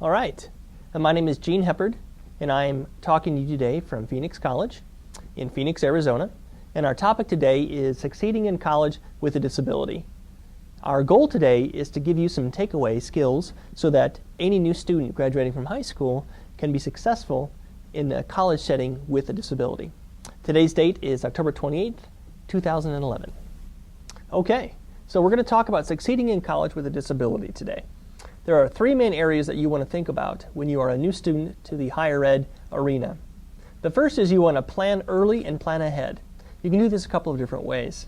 All right. My name is Gene Heppard, and I'm talking to you today from Phoenix College in Phoenix, Arizona. And our topic today is succeeding in college with a disability. Our goal today is to give you some takeaway skills so that any new student graduating from high school can be successful in a college setting with a disability. Today's date is October 28th, 2011. Okay, so we're going to talk about succeeding in college with a disability today. There are three main areas that you want to think about when you are a new student to the higher ed arena. The first is you want to plan early and plan ahead. You can do this a couple of different ways.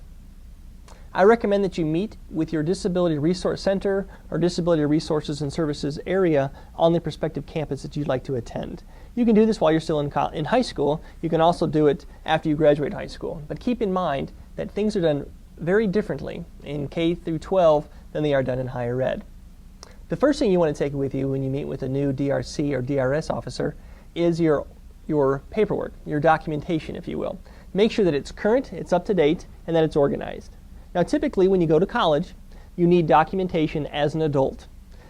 I recommend that you meet with your Disability Resource Center or Disability Resources and Services area on the prospective campus that you'd like to attend. You can do this while you're still in high school. You can also do it after you graduate high school. But keep in mind that things are done very differently in K through 12 than they are done in higher ed. The first thing you want to take with you when you meet with a new DRC or DRS officer is your paperwork, your documentation, if you will. Make sure that it's current, it's up to date, and that it's organized. Now, typically when you go to college, you need documentation as an adult.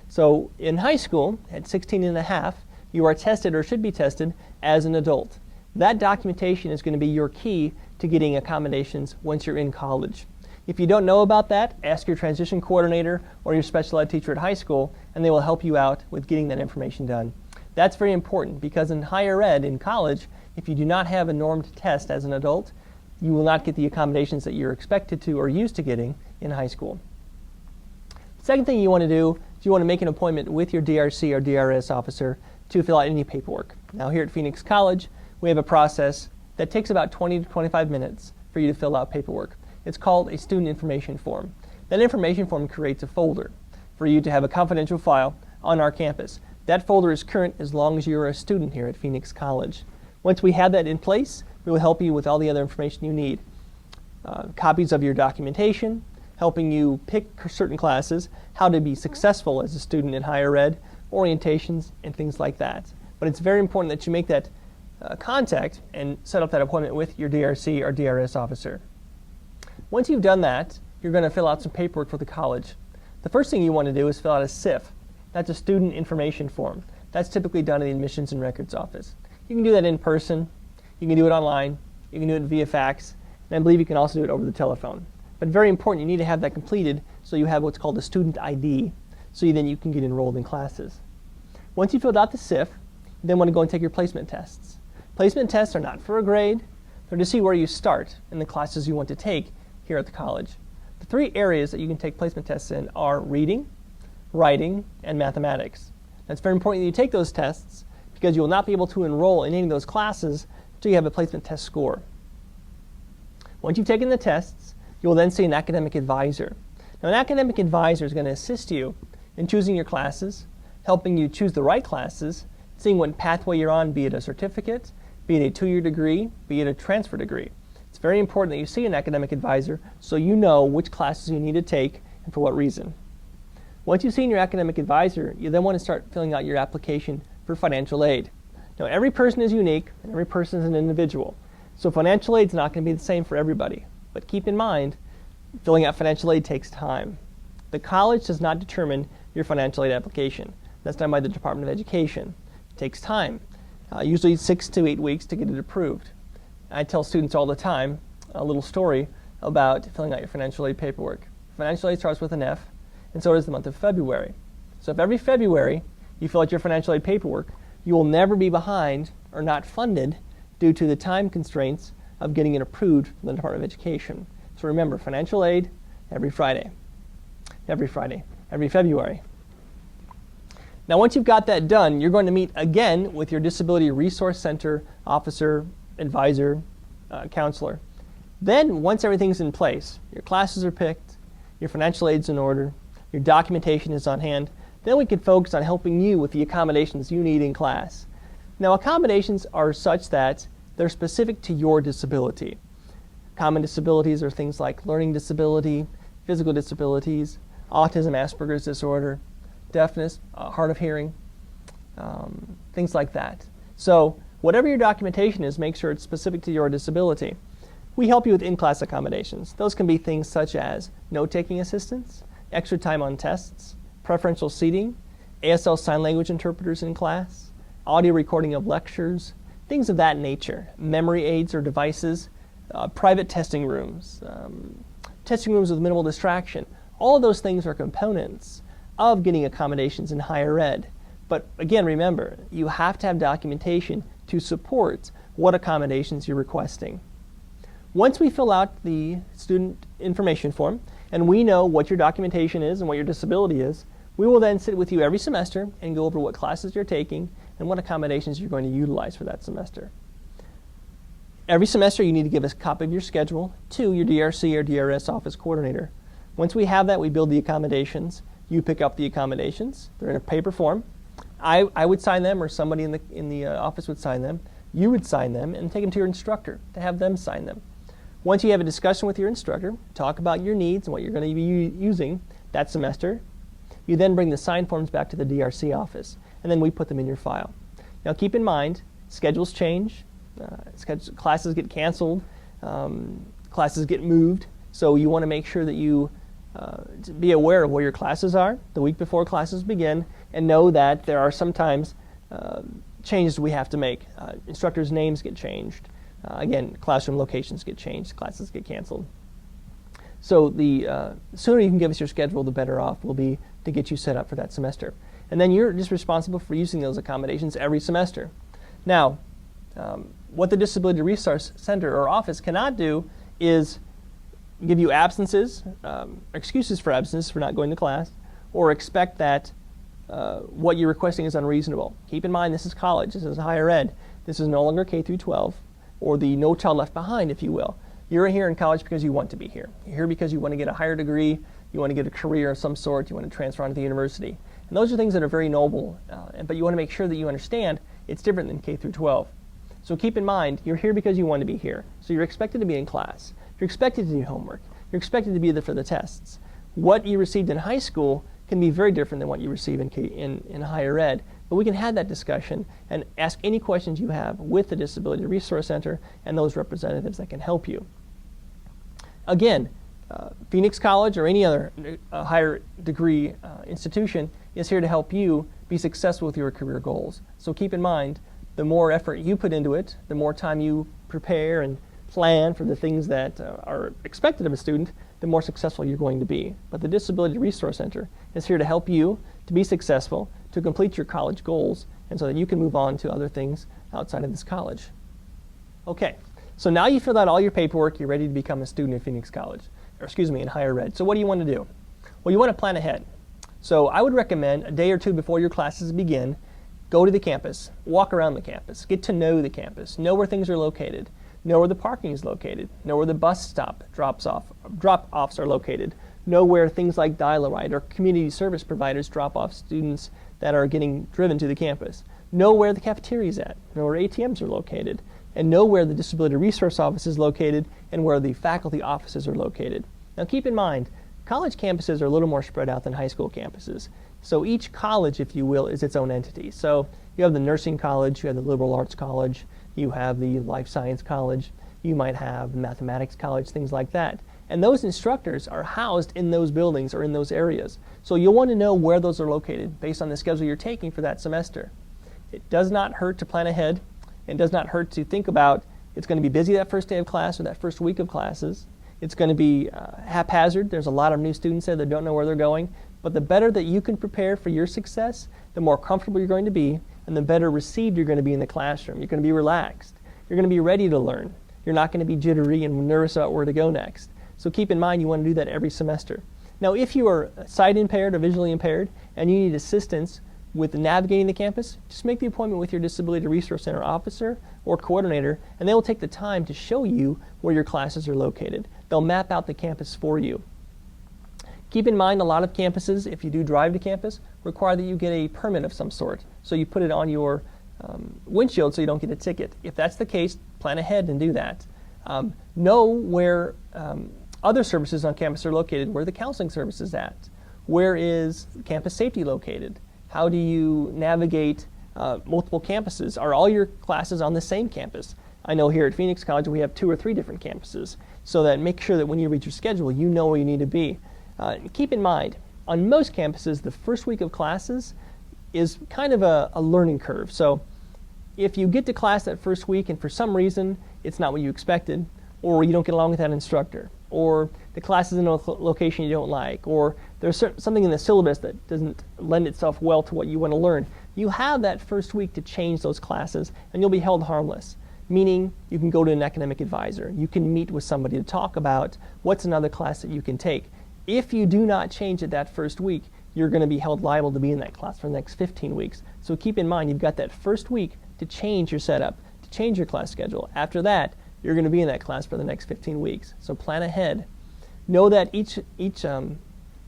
So in high school, at 16 and a half, you are tested or should be tested as an adult. That documentation is going to be your key to getting accommodations once you're in college. If you don't know about that, ask your transition coordinator or your special ed teacher at high school, and they will help you out with getting that information done. That's very important because in higher ed, in college, if you do not have a normed test as an adult, you will not get the accommodations that you're expected to or used to getting in high school. The second thing you want to do is you want to make an appointment with your DRC or DRS officer to fill out any paperwork. Now here at Phoenix College, we have a process that takes about 20 to 25 minutes for you to fill out paperwork. It's called a student information form. That information form creates a folder for you to have a confidential file on our campus. That folder is current as long as you're a student here at Phoenix College. Once we have that in place, we will help you with all the other information you need. Copies of your documentation, helping you pick certain classes, how to be successful as a student in higher ed, orientations, and things like that. But it's very important that you make that contact and set up that appointment with your DRC or DRS officer. Once you've done that, you're going to fill out some paperwork for the college. The first thing you want to do is fill out a SIF. That's a student information form. That's typically done in the Admissions and Records Office. You can do that in person, you can do it online, you can do it via fax, and I believe you can also do it over the telephone. But very important, you need to have that completed so you have what's called a student ID, so then you can get enrolled in classes. Once you've filled out the SIF, you then want to go and take your placement tests. Placement tests are not for a grade, they're to see where you start in the classes you want to take here at the college. The three areas that you can take placement tests in are reading, writing, and mathematics. Now, it's very important that you take those tests because you will not be able to enroll in any of those classes until you have a placement test score. Once you've taken the tests, you will then see an academic advisor. Now, an academic advisor is going to assist you in choosing your classes, helping you choose the right classes, seeing what pathway you're on, be it a certificate, be it a two-year degree, be it a transfer degree. It's very important that you see an academic advisor so you know which classes you need to take and for what reason. Once you've seen your academic advisor, you then want to start filling out your application for financial aid. Now, every person is unique and every person is an individual, so financial aid is not going to be the same for everybody. But keep in mind, filling out financial aid takes time. The college does not determine your financial aid application. That's done by the Department of Education. It takes time, usually 6 to 8 weeks to get it approved. I tell students all the time a little story about filling out your financial aid paperwork. Financial aid starts with an F, and so does the month of February. So if every February you fill out your financial aid paperwork, you will never be behind or not funded due to the time constraints of getting it approved from the Department of Education. So remember, financial aid every Friday, every February. Now, once you've got that done, you're going to meet again with your Disability Resource Center officer, advisor, counselor. Then, once everything's in place, your classes are picked, your financial aid's in order, your documentation is on hand, then we can focus on helping you with the accommodations you need in class. Now, accommodations are such that they're specific to your disability. Common disabilities are things like learning disability, physical disabilities, autism, Asperger's disorder, deafness, hard of hearing, things like that. So whatever your documentation is, make sure it's specific to your disability. We help you with in-class accommodations. Those can be things such as note-taking assistance, extra time on tests, preferential seating, ASL sign language interpreters in class, audio recording of lectures, things of that nature, memory aids or devices, private testing rooms with minimal distraction. All of those things are components of getting accommodations in higher ed. But again, remember, you have to have documentation to support what accommodations you're requesting. Once we fill out the student information form and we know what your documentation is and what your disability is, we will then sit with you every semester and go over what classes you're taking and what accommodations you're going to utilize for that semester. Every semester you need to give us a copy of your schedule to your DRC or DRS office coordinator. Once we have that, we build the accommodations. You pick up the accommodations. They're in a paper form. I would sign them, or somebody in the office would sign them. You would sign them and take them to your instructor to have them sign them. Once you have a discussion with your instructor, talk about your needs and what you're going to be using that semester, you then bring the signed forms back to the DRC office, and then we put them in your file. Now keep in mind, schedules change, classes get canceled, classes get moved, so you want to make sure that you be aware of where your classes are the week before classes begin, and know that there are sometimes changes we have to make. Instructors' names get changed. Again, classroom locations get changed, classes get canceled. So the sooner you can give us your schedule, the better off we'll be to get you set up for that semester. And then you're just responsible for using those accommodations every semester. Now, what the Disability Resource Center or office cannot do is give you absences, excuses for absences for not going to class, or expect that what you're requesting is unreasonable. Keep in mind, this is college, this is higher ed. This is no longer K through 12, or the No Child Left Behind, if you will. You're here in college because you want to be here. You're here because you want to get a higher degree, you want to get a career of some sort, you want to transfer on to the university. And those are things that are very noble, but you want to make sure that you understand it's different than K through 12. So keep in mind, you're here because you want to be here. So you're expected to be in class. You're expected to do homework. You're expected to be there for the tests. What you received in high school can be very different than what you receive in higher ed. But we can have that discussion and ask any questions you have with the Disability Resource Center and those representatives that can help you. Again, Phoenix College or any other higher degree institution is here to help you be successful with your career goals. So keep in mind, the more effort you put into it, the more time you prepare and plan for the things that are expected of a student, the more successful you're going to be. But the Disability Resource Center is here to help you to be successful, to complete your college goals, and so that you can move on to other things outside of this college. Okay, so now you filled out all your paperwork, you're ready to become a student at Phoenix College, or excuse me, in higher ed. So what do you want to do? Well, you want to plan ahead. So I would recommend a day or two before your classes begin, go to the campus, walk around the campus, get to know the campus, know where things are located, know where the parking is located, know where the bus stop drop-offs are located, know where things like Dial-A-Ride or community service providers drop off students that are getting driven to the campus, know where the cafeteria is at, know where ATMs are located, and know where the Disability Resource Office is located and where the faculty offices are located. Now keep in mind, college campuses are a little more spread out than high school campuses. So each college, if you will, is its own entity. So you have the nursing college, you have the liberal arts college, you have the life science college, you might have the mathematics college, things like that. And those instructors are housed in those buildings or in those areas. So you'll want to know where those are located based on the schedule you're taking for that semester. It does not hurt to plan ahead. It does not hurt to think about it's going to be busy that first day of class or that first week of classes. It's going to be haphazard. There's a lot of new students there that don't know where they're going. But the better that you can prepare for your success, the more comfortable you're going to be, and the better received you're going to be in the classroom. You're going to be relaxed. You're going to be ready to learn. You're not going to be jittery and nervous about where to go next. So keep in mind you want to do that every semester. Now if you are sight impaired or visually impaired and you need assistance with navigating the campus, just make the appointment with your Disability Resource Center officer or coordinator, and they will take the time to show you where your classes are located. They'll map out the campus for you. Keep in mind, a lot of campuses, if you do drive to campus, require that you get a permit of some sort. So you put it on your windshield so you don't get a ticket. If that's the case, plan ahead and do that. Know where other services on campus are located, where the counseling service is at. Where is campus safety located? How do you navigate multiple campuses? Are all your classes on the same campus? I know here at Phoenix College we have 2 or 3 different campuses, so that make sure that when you read your schedule, you know where you need to be. Keep in mind, on most campuses, the first week of classes, is kind of a learning curve. So if you get to class that first week and for some reason it's not what you expected, or you don't get along with that instructor, or the class is in a location you don't like, or there's something in the syllabus that doesn't lend itself well to what you want to learn, you have that first week to change those classes and you'll be held harmless. Meaning you can go to an academic advisor, you can meet with somebody to talk about what's another class that you can take. If you do not change it that first week, you're going to be held liable to be in that class for the next 15 weeks. So keep in mind, you've got that first week to change your setup, to change your class schedule. After that, you're going to be in that class for the next 15 weeks. So plan ahead. Know that each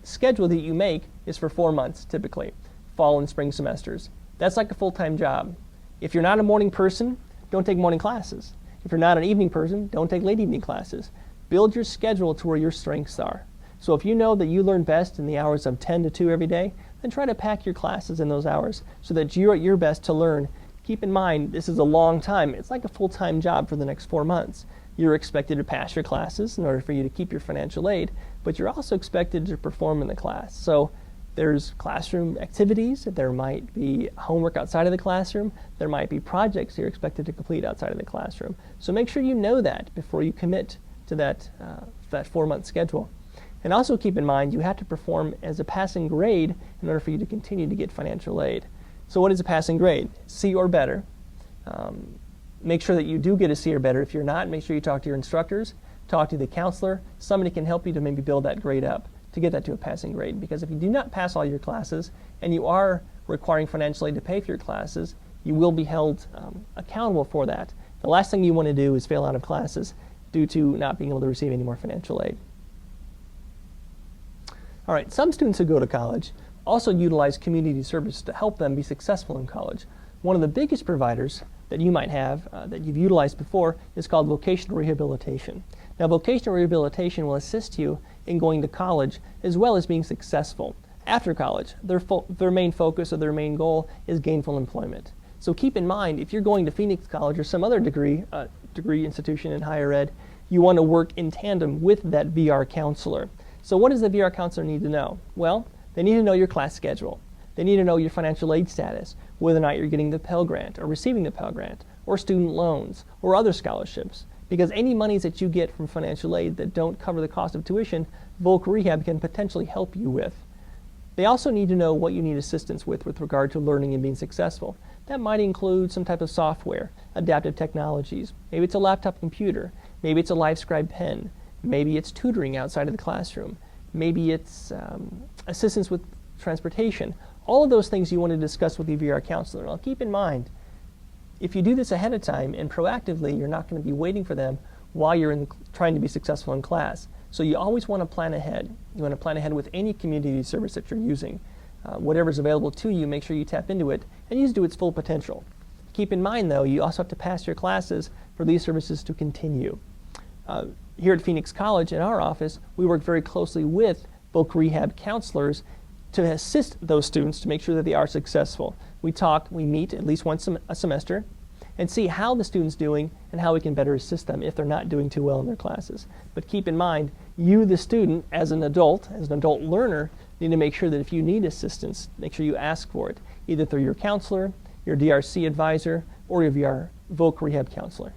schedule that you make is for 4 months, typically, fall and spring semesters. That's like a full-time job. If you're not a morning person, don't take morning classes. If you're not an evening person, don't take late evening classes. Build your schedule to where your strengths are. So if you know that you learn best in the hours of 10 to 2 every day, then try to pack your classes in those hours so that you're at your best to learn. Keep in mind, this is a long time. It's like a full-time job for the next 4 months. You're expected to pass your classes in order for you to keep your financial aid, but you're also expected to perform in the class. So there's classroom activities, there might be homework outside of the classroom, there might be projects you're expected to complete outside of the classroom. So make sure you know that before you commit to that 4-month schedule. And also keep in mind, you have to perform as a passing grade in order for you to continue to get financial aid. So what is a passing grade? C or better. Make sure that you do get a C or better. If you're not, make sure you talk to your instructors, talk to the counselor. Somebody can help you to maybe build that grade up to get that to a passing grade. Because if you do not pass all your classes and you are requiring financial aid to pay for your classes, you will be held accountable for that. The last thing you want to do is fail out of classes due to not being able to receive any more financial aid. All right, some students who go to college also utilize community service to help them be successful in college. One of the biggest providers that you might have that you've utilized before is called vocational rehabilitation. Now, vocational rehabilitation will assist you in going to college as well as being successful. After college, their main focus or their main goal is gainful employment. So keep in mind, if you're going to Phoenix College or some other degree institution in higher ed, you want to work in tandem with that VR counselor. So what does the VR counselor need to know? Well, they need to know your class schedule. They need to know your financial aid status, whether or not you're getting the Pell Grant or receiving the Pell Grant, or student loans, or other scholarships. Because any monies that you get from financial aid that don't cover the cost of tuition, Voc Rehab can potentially help you with. They also need to know what you need assistance with regard to learning and being successful. That might include some type of software, adaptive technologies. Maybe it's a laptop computer. Maybe it's a LiveScribe pen. Maybe it's tutoring outside of the classroom. Maybe it's assistance with transportation. All of those things you want to discuss with the VR counselor. Now keep in mind, if you do this ahead of time and proactively, you're not going to be waiting for them while you're trying to be successful in class. So you always want to plan ahead. You want to plan ahead with any community service that you're using. Whatever's available to you, make sure you tap into it and use it to its full potential. Keep in mind, though, you also have to pass your classes for these services to continue. Here at Phoenix College, in our office, we work very closely with Voc Rehab counselors to assist those students to make sure that they are successful. We meet at least once a semester and see how the student's doing and how we can better assist them if they're not doing too well in their classes. But keep in mind, you, the student, as an adult learner, need to make sure that if you need assistance, make sure you ask for it, either through your counselor, your DRC advisor, or your Voc Rehab counselor.